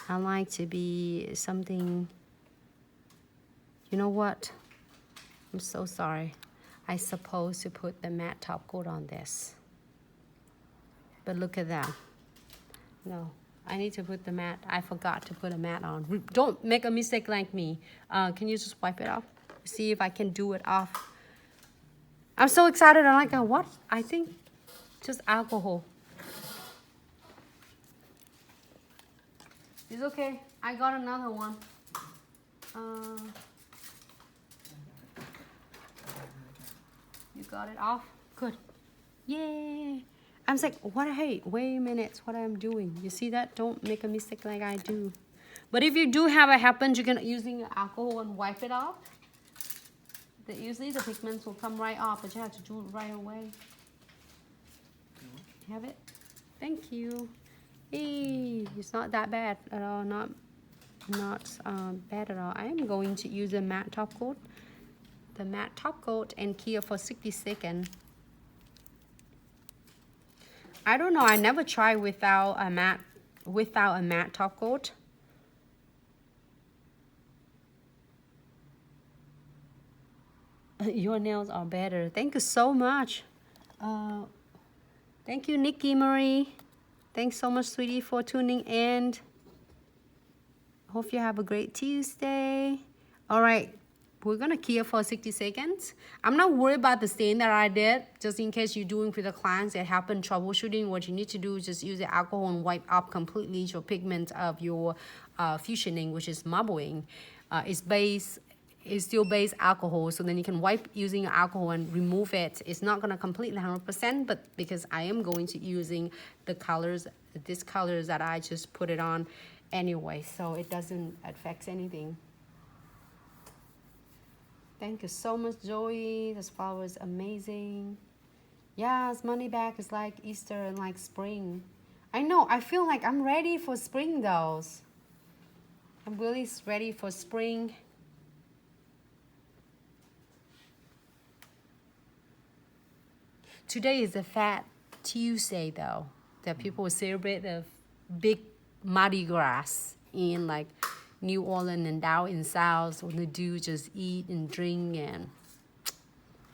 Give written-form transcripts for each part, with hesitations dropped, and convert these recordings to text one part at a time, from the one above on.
I like to be something, you know what? I'm so sorry. I supposed to put the matte top coat on this. But look at that. No, I need to put the matte. I forgot to put a matte on. Don't make a mistake like me. Can you just wipe it off? See if I can do it off. I'm so excited. I'm like, what? I think just alcohol. It's okay. I got another one. You got it off? Good. Yay. I was like, what? Hey, wait a minute. What I'm doing. You see that? Don't make a mistake like I do. But if you do have it happen, you can using alcohol and wipe it off. Usually the pigments will come right off, but you have to do it right away. Have it? Thank you. Hey, it's not that bad at all. Not bad at all. I am going to use a matte top coat. The matte top coat and cure for 60 seconds. I don't know. I never tried without a matte top coat. Your nails are better. Thank you so much. Thank you, Nikki Marie. Thanks so much, sweetie, for tuning in. Hope you have a great Tuesday. All right, we're gonna cure for 60 seconds. I'm not worried about the stain that I did. Just in case you're doing with the clients that happen troubleshooting, what you need to do is just use the alcohol and wipe up completely your pigment of your fusioning, which is marbling. It's still base alcohol, so then you can wipe using alcohol and remove it. It's not gonna completely 100%, but because I am going to using the colors, these colors that I just put it on anyway, so it doesn't affect anything. Thank you so much, Joey. This flower is amazing. Yes, money back is like Easter and like spring. I know, I feel like I'm ready for spring though. I'm really ready for spring. Today is a Fat Tuesday though, that people will celebrate the big Mardi Gras in like New Orleans and down in South, when they do just eat and drink, and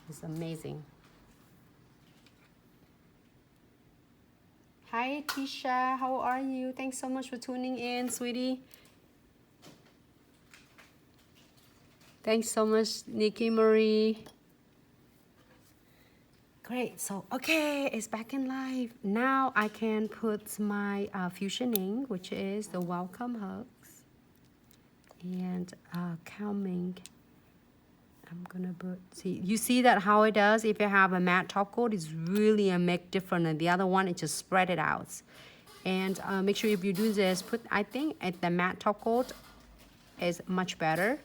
it's amazing. Hi Tisha, how are you? Thanks so much for tuning in, sweetie. Thanks so much, Nikki Marie. Great, so okay, it's back in live. Now I can put my fusioning, which is the welcome hugs, and calming. I'm gonna put, you see that how it does? If you have a matte top coat, it's really a make different than the other one. It just spread it out. And make sure if you do this, I think at the matte top coat is much better.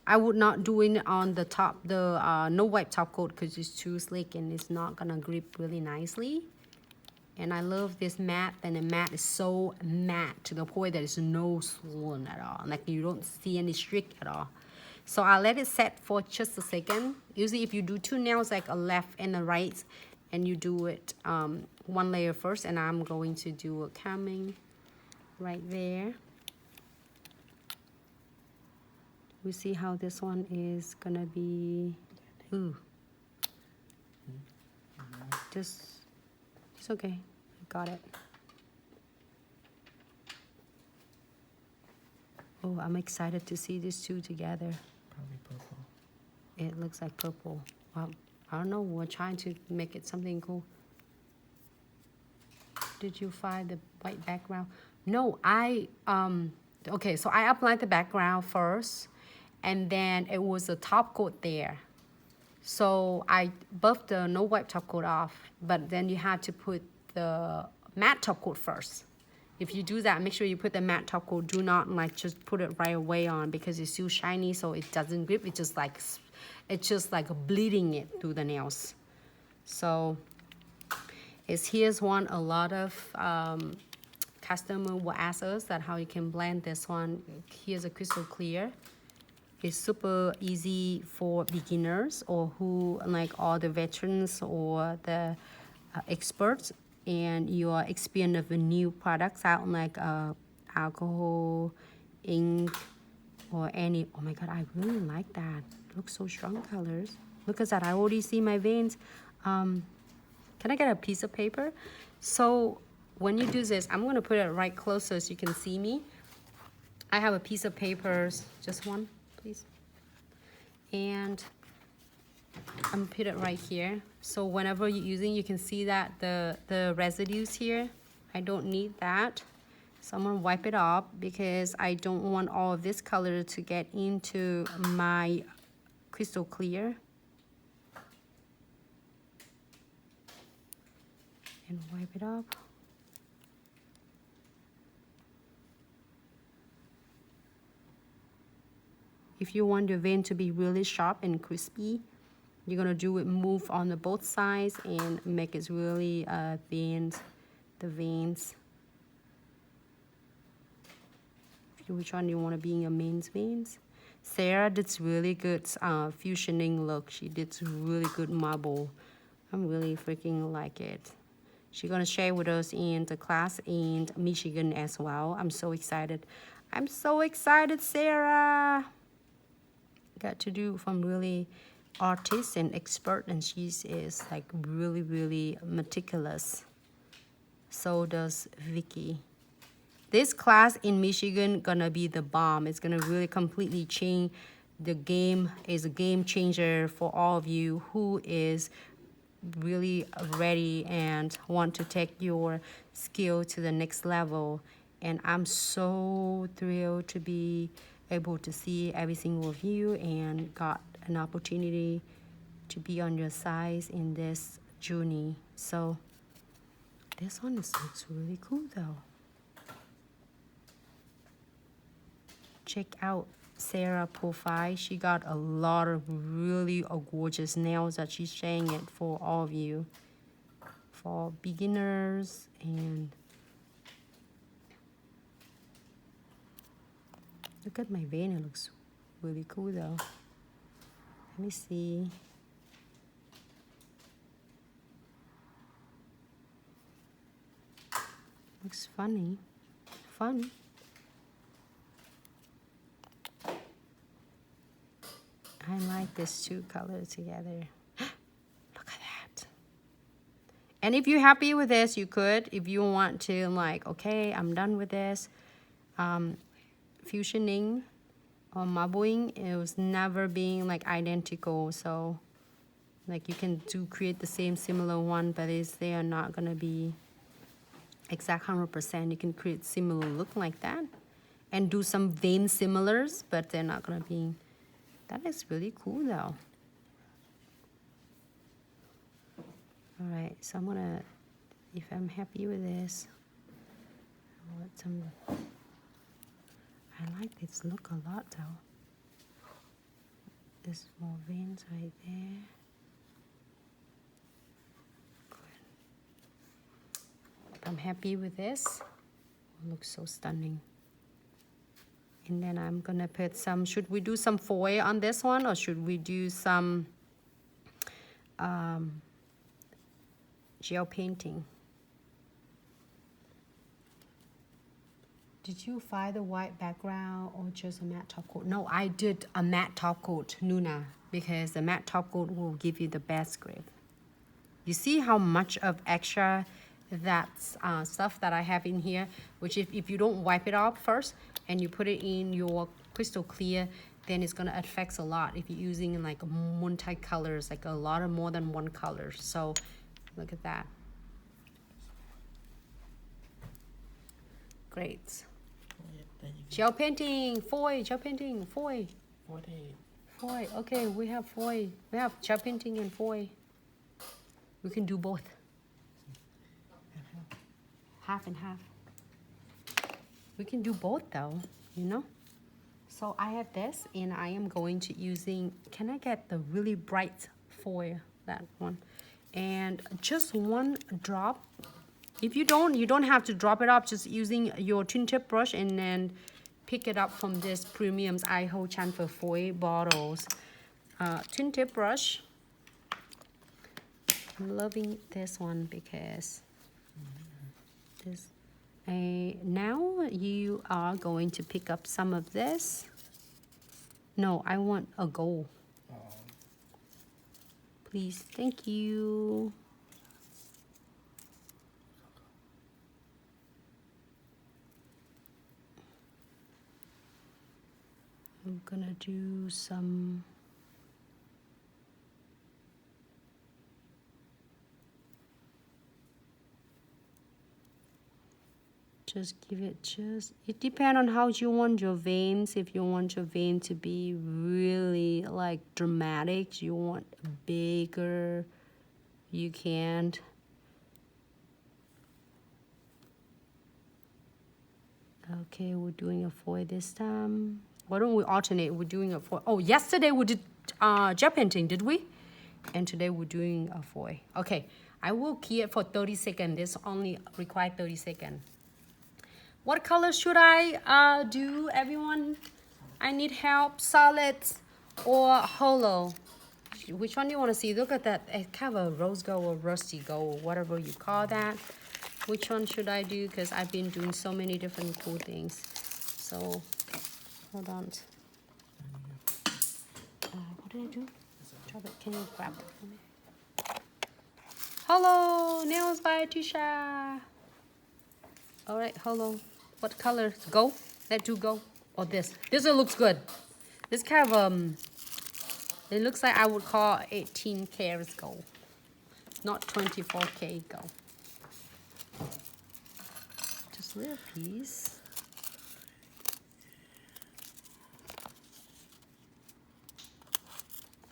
I would not do it on the top, the no wipe top coat, because it's too slick and it's not gonna grip really nicely. And I love this matte, and the matte is so matte to the point that it's no swollen at all. Like you don't see any streak at all. So I let it set for just a second. Usually if you do two nails, like a left and a right, and you do it one layer first, and I'm going to do a calming right there. We see how this one is gonna be. Ooh. Just, it's okay. I got it. Oh, I'm excited to see these two together. Probably purple. It looks like purple. Well, I don't know. We're trying to make it something cool. Did you find the white background? No, okay, so I applied the background first, and then it was a top coat there. So I buffed the no wipe top coat off, but then you have to put the matte top coat first. If you do that, make sure you put the matte top coat. Do not like just put it right away on, because it's too shiny, so it doesn't grip. It's just like bleeding it through the nails. So here's one. A lot of customer will ask us that how you can blend this one. Here's a crystal clear. It's super easy for beginners or who like all the veterans or the experts. and your experience of the new products out, like alcohol, ink, or any. Oh my god, I really like that. Looks so strong colors. Look at that, I already see my veins. Can I get a piece of paper? So when you do this, I'm gonna put it right closer so you can see me. I have a piece of paper, just one, please. And I'm gonna put it right here. So whenever you're using, you can see that the residues here, I don't need that. So I'm gonna wipe it off because I don't want all of this color to get into my crystal clear. And wipe it off. If you want your vein to be really sharp and crispy, you're gonna do it, move on the both sides and make it really veins, the veins. Which one you want to be in your main veins? Sarah did really good fusioning look. She did really good marble. I'm really freaking like it. She's gonna share with us in the class in Michigan as well. I'm so excited. I'm so excited, Sarah. Got to do from really artist and expert, and she is like really, really meticulous. So does Vicky. This class in Michigan gonna be the bomb. It's gonna really completely change the game. Is a game changer for all of you who is really ready and want to take your skill to the next level. And I'm so thrilled to be able to see every single of you and got an opportunity to be on your side in this journey. So this one looks really cool though. Check out Sarah's profile. She got a lot of really gorgeous nails that she's sharing it for all of you, for beginners. And look at my vein, it looks really cool though. Let me see. Looks funny, fun. I like these two colors together. Look at that. And if you're happy with this, you could, if you want to, like, okay, I'm done with this. Fusioning or marbling, it was never being like identical. So like you can create the same similar one, but they are not gonna be exact 100%. You can create similar look like that and do some vein similars, but they're not gonna be. That is really cool though. All right, so I'm gonna, if I'm happy with this, I'll let some, I like this look a lot though. There's more veins right there. Good. I'm happy with this. It looks so stunning. And then I'm gonna put some, should we do some foil on this one or should we do some gel painting? Did you find the white background or just a matte top coat? No, I did a matte top coat, Nuna, because the matte top coat will give you the best grip. You see how much of extra that's stuff that I have in here, which if you don't wipe it off first and you put it in your crystal clear, then it's gonna affect a lot if you're using like multi-colors, like a lot of more than one color. So look at that. Great. Gel painting, foil, gel painting, foil. Foil, okay, we have foil. We have gel painting and foil. We can do both. Half and half. We can do both though, you know? So I have this and I am going to using, can I get the really bright foil, that one? And just one drop. If you don't have to drop it up, just using your twin tip brush and then pick it up from this Premium's Iho Chanfer foil bottles. Twin tip brush. I'm loving this one because This. Now you are going to pick up some of this. No, I want a gold. Please, thank you. I'm gonna do some. Just give it it depends on how you want your veins. If you want your vein to be really like dramatic, you want bigger, you can't. Okay, we're doing a foil this time. Why don't we alternate? We're doing a foil. Oh, yesterday we did gel painting, did we? And today we're doing a foil. Okay, I will key it for 30 seconds. This only requires 30 seconds. What color should I do, everyone? I need help, solid or hollow? Which one do you want to see? Look at that, it's kind of a rose gold or rusty gold, whatever you call that. Which one should I do? Because I've been doing so many different cool things. So, hold on. What did I do? Can you grab it for me? Hello, Nails by Tisha. All right, hello. What color? Gold? Let's do gold. Or this. This one looks good. This kind of, it looks like I would call 18 carats gold. Not 24K gold. Just a little piece.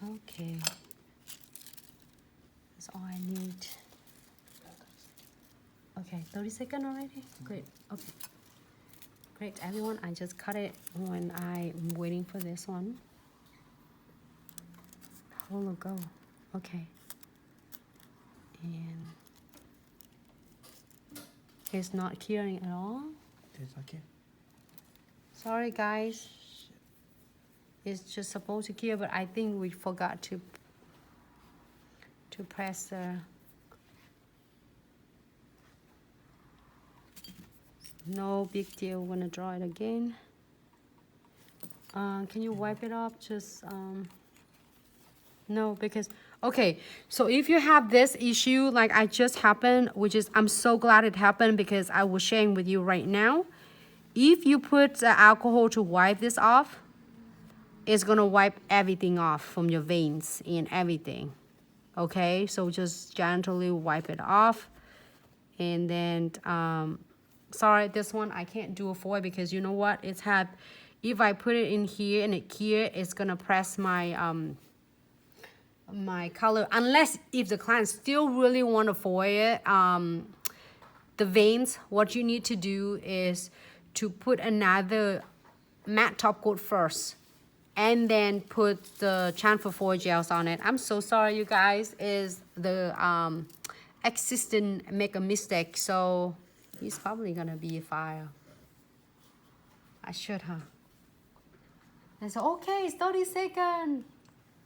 Okay. That's all I need. Okay, 30 seconds already? Great, okay. Great, everyone, I just cut it when I'm waiting for this one. Hold go, okay. And it's not curing at all? It's okay. Sorry, guys. It's just supposed to cure, but I think we forgot to press the... No big deal, we're gonna draw it again. Can you wipe it off? Just, no, because, okay, so if you have this issue, like I just happened, which is, I'm so glad it happened because I was sharing with you right now. If you put the alcohol to wipe this off, it's gonna wipe everything off from your veins and everything. Okay, so just gently wipe it off. And then, sorry, this one I can't do a foil because you know what? It's had, if I put it in here and it here, it's gonna press my my color. Unless if the client still really want to foil it, the veins, what you need to do is to put another matte top coat first, and then put the chamfer foil gels on it. I'm so sorry, you guys. Is the assistant make a mistake, so he's probably gonna be a fire. I should, huh? And so, okay, it's 30 seconds.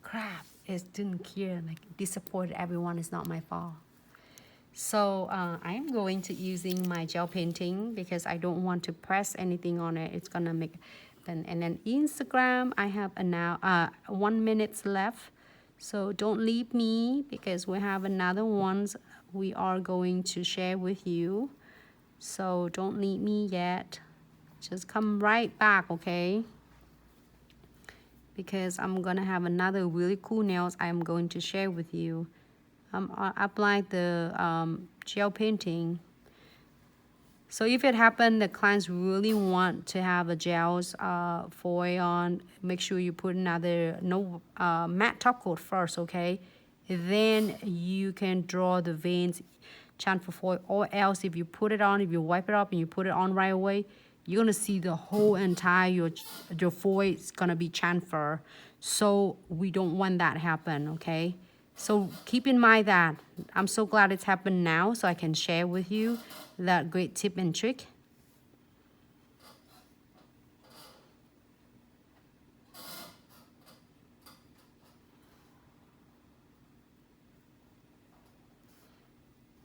Crap, it didn't cure. Like, disappointed everyone. It's not my fault. So I am going to using my gel painting because I don't want to press anything on it. It's gonna make, and then Instagram, I have now 1 minute left. So don't leave me because we have another ones we are going to share with you. So don't leave me yet. Just come right back, okay? Because I'm gonna have another really cool nails I'm going to share with you. I applied the gel painting. So if it happens, the clients really want to have a gels foil on, make sure you put another matte top coat first, okay? Then you can draw the veins chamfer foil, or else if you put it on, if you wipe it up and you put it on right away, you're gonna see the whole entire your foil is gonna be chamfer. So we don't want that to happen, okay? So keep in mind that. I'm so glad it's happened now so I can share with you that great tip and trick.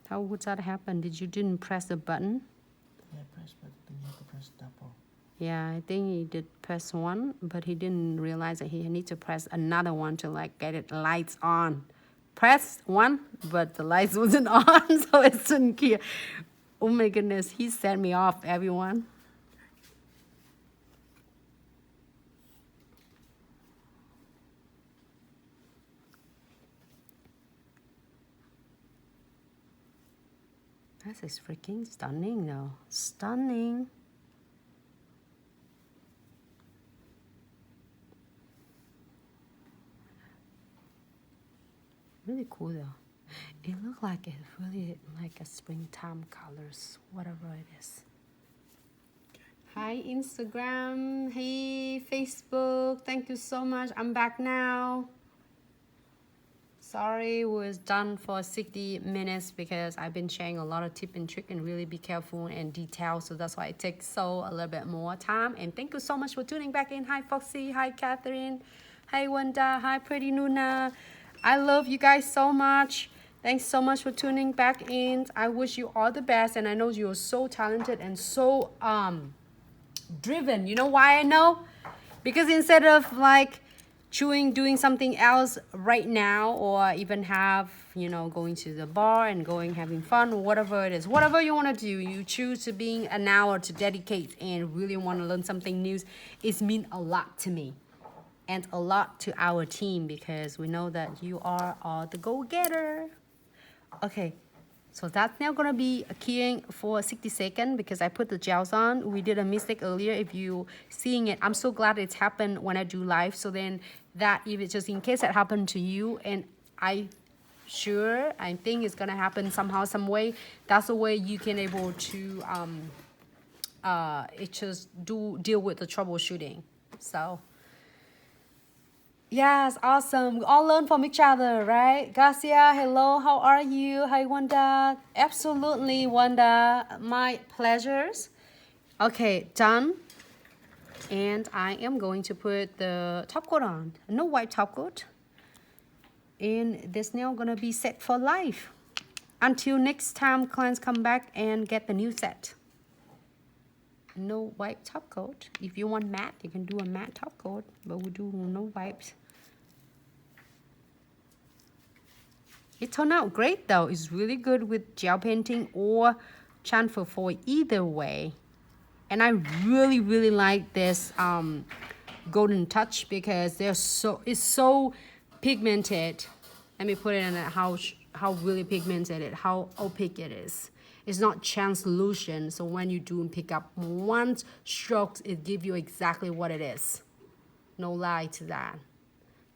How would that happen? Didn't press the button? Yeah, press, but then you have to press double. Yeah, I think he did press one, but he didn't realize that he need to press another one to like get it lights on. Press one, but the lights wasn't on, so it didn't clear. Oh my goodness, he set me off, everyone. This is freaking stunning though. Stunning. Really cool though. It looked like it's really like a springtime colors, whatever it is. Hi Instagram, hey Facebook, thank you so much. I'm back now. Sorry, was done for 60 minutes because I've been sharing a lot of tip and trick and really be careful and detailed. So that's why it takes so a little bit more time. And thank you so much for tuning back in. Hi Foxy, hi Catherine, hi Wanda, hi Pretty Nuna. I love you guys so much. Thanks so much for tuning back in. I wish you all the best. And I know you're so talented and so driven. You know why I know? Because instead of like doing something else right now, or even have, you know, going to the bar and going having fun, or whatever it is, whatever you want to do, you choose to being an hour to dedicate and really want to learn something new. It means a lot to me and a lot to our team, because we know that you are all the go-getter. Okay, so that's now gonna be keying for 60 seconds because I put the gels on. We did a mistake earlier. If you seeing it, I'm so glad it's happened when I do live. So then that, if it's just in case that happened to you, and I think it's gonna happen somehow, some way. That's the way you can able to it just deal with the troubleshooting. So yes, awesome. We all learn from each other, right? Garcia, hello, how are you? Hi, Wanda. Absolutely, Wanda. My pleasures. Okay, done. And I am going to put the top coat on. No white top coat. And this now gonna be set for life. Until next time clients come back and get the new set. No white top coat. If you want matte, you can do a matte top coat, but we do no whites. It turned out great though. It's really good with gel painting or chamfer foil, either way. And I really like this golden touch because it's so pigmented. Let me put it in how really pigmented it, how opaque it is. It's not translucent, so when you do pick up one stroke, it gives you exactly what it is. No lie to that.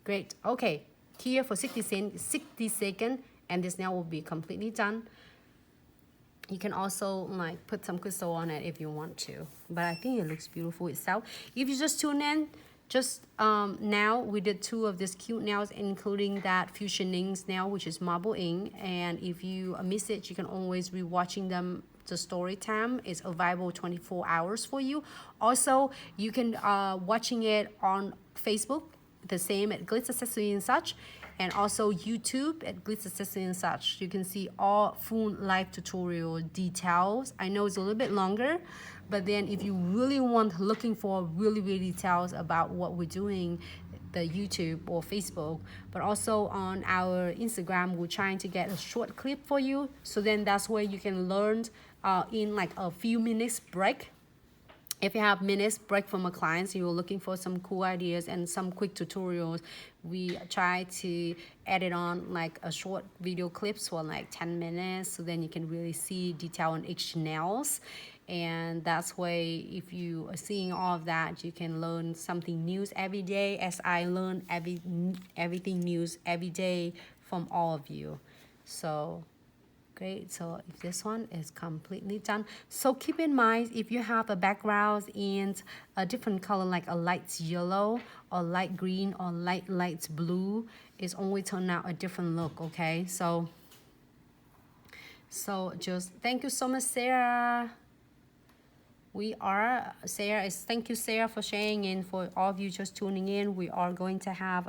Great. Okay, here for 60 seconds, and this now will be completely done. You can also like put some crystal on it if you want to, but I think it looks beautiful itself. If you just tune in, just now we did 2 of these cute nails, including that fusion inks nail, which is marble ink. And if you miss it, you can always be watching them. The story time is available 24 hours for you. Also, you can watching it on Facebook, the same at Glitz Accessory and such, and also YouTube at Glitz Accessory and such. You can see all full live tutorial details. I know it's a little bit longer, but then if you really want looking for really details about what we're doing, the YouTube or Facebook, but also on our Instagram, we're trying to get a short clip for you. So then that's where you can learn in like a few minutes break. If you have minutes break from a client, you're looking for some cool ideas and some quick tutorials, we try to edit on like a short video clips for like 10 minutes. So then you can really see detail on each nails. And that's way, if you are seeing all of that, you can learn something new every day, as I learn everything new every day from all of you. So great. So if this one is completely done, so keep in mind, if you have a background in a different color, like a light yellow or light green or light blue, it's only turn out a different look. Okay, so just thank you so much, Sarah. Thank you, Sarah, for sharing in. For all of you just tuning in, we are going to have